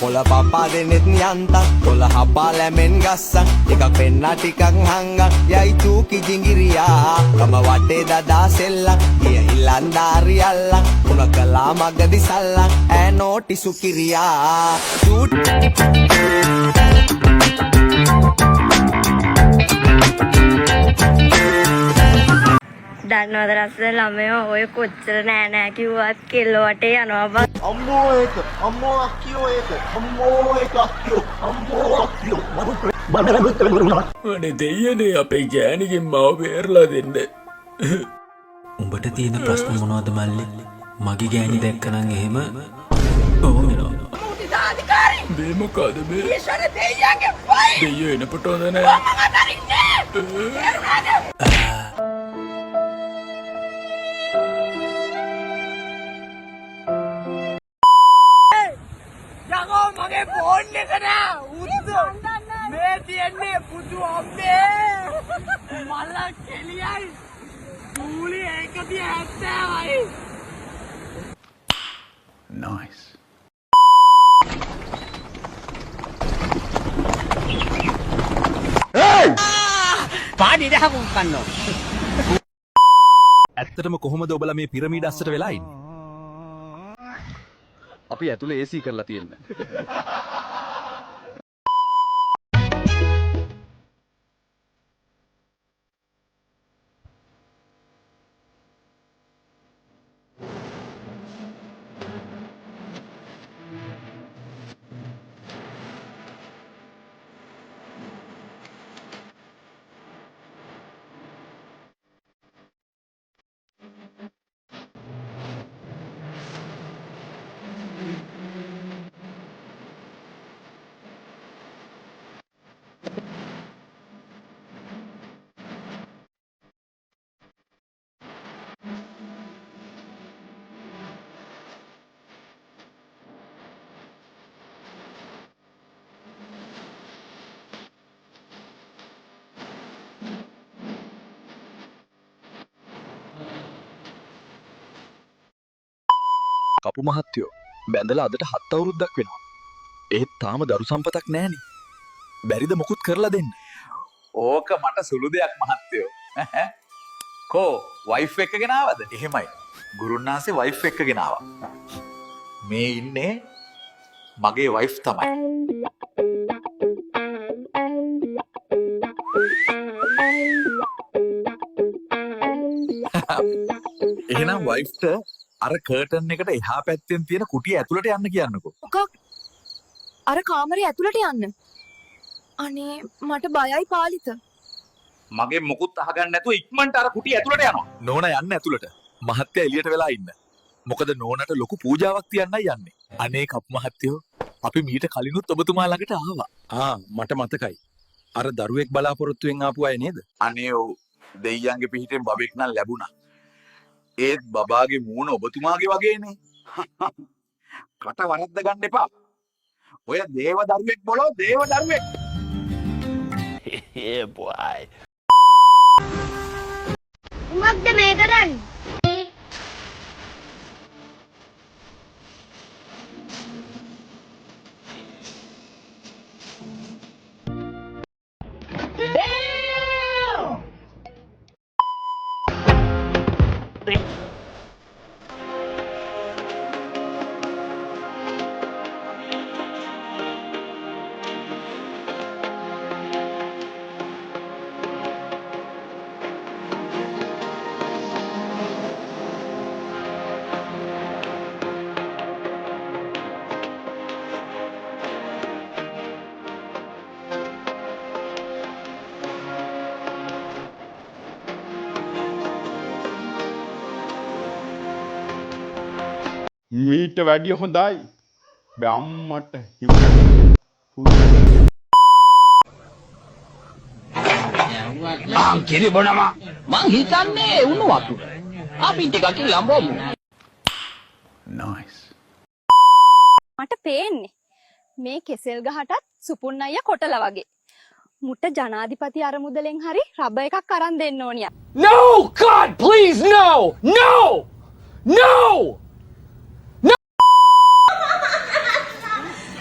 කොළ පපා දෙනෙත් යන්තම් කොළ හපා ලැමෙන් ගස්සන් එකක් පෙන්නා ටිකක් හංගන් යයි චූකි ජිංගිරියා කම වටේ දදා සෙල්ලන් ගිය ඉල්ලන්දාරි අල්ලන් උන කලා මගදි සල්ලන් ඈ නෝටි සුකිරියා චූට් දන්නවද රස්ස ළමයෝ ඔය කොච්චර නෑ නෑ කිව්වත් කෙල්ල වටේ යනවා බං අම්මෝ අක්කියෝ අනේ දෙයියනේ අපේ ගෑණිගෙන් මාව බේරලා දෙන්න. උඹට තියෙන ප්‍රශ්න මොනවද මල්ලි? මගේ ගෑණි දැක්කනම් එහෙම ඔව් වෙනවා. මේ මොකද මේ? දෙයියෝ එනකොට හොඳ නෑ. යකෝ මගේ ෆෝන් එක නෑ උද්දු මේ තියන්නේ පුතු අම්මේ මල්ලා කෙලියයි ඌලි 170යි නයිස්. පාඩි දහකුම් කන්නෝ ඇත්තටම කොහොමද ඔබලා මේ පිරමීඩ අස්සට වෙලා ඉන්නේ? අපි ඇතුලේ AC කරලා තියෙන්නේ. කපු මහත්තයෝ බැඳලා අදට 7 අවුරුද්දක් වෙනවා. ඒත් තාම දරු සම්පතක් නැහනේ. බැරිද මොකුත් කරලා දෙන්න? ඕක මට සුළු දෙයක් මහත්තයෝ. කෝ වයිෆ් එක ගෙනාවද? එහෙමයි. ගුරුන්නාන්සේ වයිෆ් එක ගෙනාවා. මේ ඉන්නේ මගේ වයිෆ් තමයි. එහෙනම් වයිෆ්ට අර කර්ටන් එකට එහා පැත්තෙන් තියෙන කුටිය ඇතුළට යන්න කියන්නකෝ. මොකක් අර කාමරේ ඇතුළට යන්න අනේ මට බයයි පාලිත මගේ මොකුත් අහගන්න නැතුව ඉක්මනට අර කුටිය ඇතුළට යනවා. නෝනා යන්න ඇතුළට. මහත්තයා එළියට වෙලා ඉන්න. මොකද නෝනාට ලොකු පූජාවක් තියන්නයි යන්නේ. අනේ කපු මහත්තයෝ අපි මීට කලිනුත් ඔබතුමා ළඟට ආවා. මට මතකයි. අර දරුවෙක් බලාපොරොත්තුෙන් ආපු අය නේද? අනේ ඔව් දෙයියන්ගේ පිහිටෙන් බබෙක් නම් ලැබුණා. ඒත් බබාගේ මූණ ඔබතුමාගේ වගේනේ. කට වරද්ද ගන්න එපා. ඔය දේව දරුවෙක් බොලෝ දේව දරුවෙක්. මොකක්ද මේ කරන්නේ මීට වැඩිය හොඳයි. බම්මට මං කිරි බොනවා මං හිතන්නේ උණු වතුර අපි ටිකක් ලම්බමු නයිස්. මට පේන්නේ මේ කෙසෙල් ගහටත් සුපුන් අයියා කොටලා වගේ මුට ජනාධිපති අරමුදලෙන් හරි රබ එකක් අරන් දෙන්න ඕනියා. No God please no no no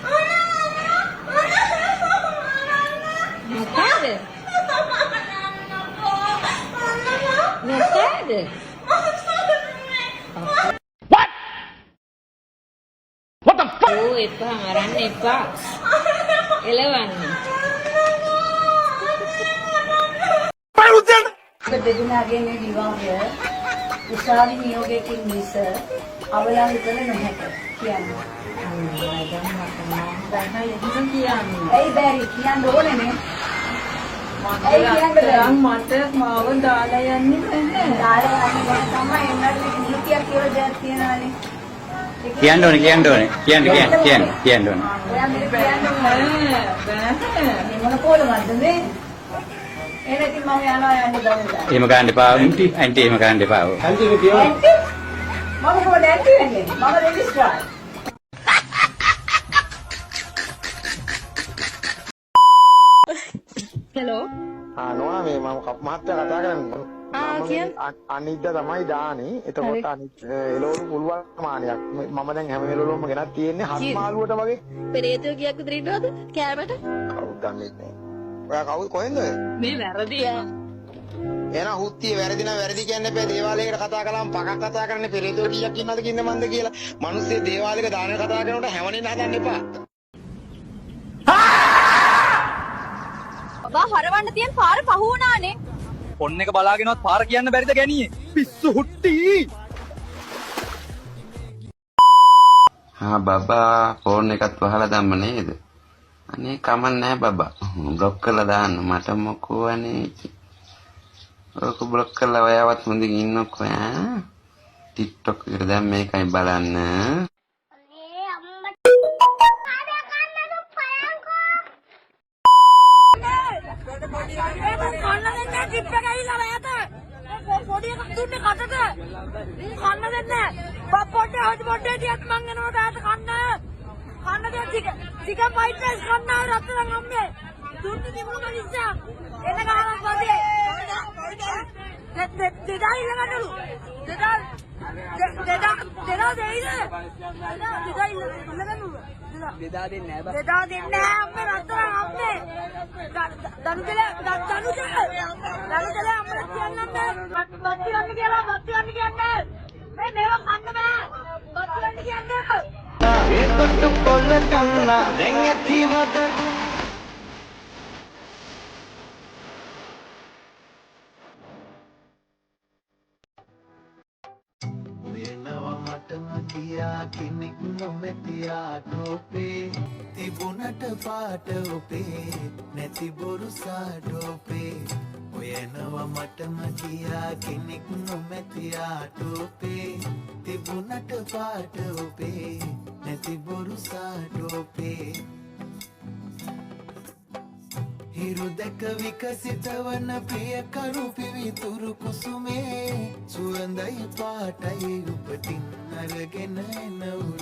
Oh no! එපා මරන්න එපා. එලවන්න. දෙදුනාගේ මේ විවාහය උසාවි නියෝගයකින් මිස අවලාහිතල නොහැක කියන්නේ. ඇයි බැරි කියන්න ඕනේ නේ? මට මාව දාලා යන්නේ නැහැ. දාලා යන්නේ තමයි එන්නත් නිතියක් කියලා දෙයක් තියෙනවානේ. කියන්න ඕනේ කියන්න ඕනේ. කියන්න ඕනේ. ඔයා මේ කියන්න ඕනේ. මේ මොන පොළමක්ද මේ? එහෙනම් මම යනවා යන්න ගමු. එහෙම ගන්න එපා. ඇන්ටි එහෙම ගන්න එපා. ඇන්ටි මම කොහොමද ඇන්ටි වෙන්නේ? මම රෙජිස්ට්‍රාර්. හෙලෝ නොවා මේ මම කප් මහත්තයා කතා කරන්නේ අනිද්දා තමයි දානේ. එතකොට අනිත් එළවලු පුළුවන් ප්‍රමාණයක් මම දැන් හැම එළවලුම ගෙනත් තියෙන්නේ හත් මාළුවට වගේ. පෙරේතෝ ගියක් විතර ඉන්නවද කෑමට? කවුද දන්නේ නැහැ. ඔයා කවුද කොහෙන්ද? මේ වැරදියා. එහෙනම් හුත්තිය වැරදි නම් වැරදි කියන්න එපා. දේවාලයකට කතා කළාම පකක් කතා කරන්නේ පෙරේතෝ කීයක් ඉන්නවද කින්න මන්ද කියලා. මිනිස්සේ දේවාලයක දානේ කතා කරනකොට හැවණෙන්න හදන්න එපා. බා හරවන්න තියෙන පාර පහ වුණානේ. ඔන්න එක බලාගෙනවත් පාර කියන්න බැරිද ගැනියේ? පිස්සු හුට්ටි. බබා ෆෝන් එකත් වහලා දැම්ම නේද? අනේ කමක් නැහැ බබා. බ්ලොක් කරලා දාන්න මට මොකෝ අනේ. ඔක බ්ලොක් කරලා ඔයාවත් හොඳින් ඉන්නකෝ ඈ. TikTok එකට දැන් මේකයි බලන්න. පොඩි එකක් දුන්නේ කටට. ඉතින් කන්න දෙන්නේ නැහැ. පොඩ්ඩේ ටිකක් මං එනවා තාත කන්න. කන්න දෙන්න චිකන් ෆ්‍රයිඩ් රයිස් කන්න රත්තරන් අම්මේ. දුන්නේ තිබුණු මිනිස්සා. එන ගහනක් වගේ. දෙදා ඉල්ලගන්නලු. දෙදා දෙයිද? දෙදා ඉල්ලගන්නලු. දෙදා දෙන්නේ නැහැ බා. දෙදා දෙන්නේ නැහැ අම්මේ රත්තරන් අම්මේ. දනුදල අම්මලා කියන්නත් බත්ති ගන්න කියලා බත්ති ගන්න කියන්නේ. මේ මේවා කන්න බෑ. බත්ති ගන්න කියන්නේ. ඒ කොට්ටු කොල්ල කන්න දැන් ඇතිවද කියා කෙනෙක් නොමැතියා ටෝපේ තිබුණට පාට ඔපේ නැති බොරු සාඩෝපේ ඔයනවා මටම කියා කෙනෙක් නොමැතියා ටෝපේ තිබුණට පාට ඔපේ නැති බොරු සාඩෝපේ හිරු දැක විකසිත වන ප්‍රිය කරු පිවිතුරු කුසුමේ සුවඳයි පාටයි උපටින් අරගෙන එන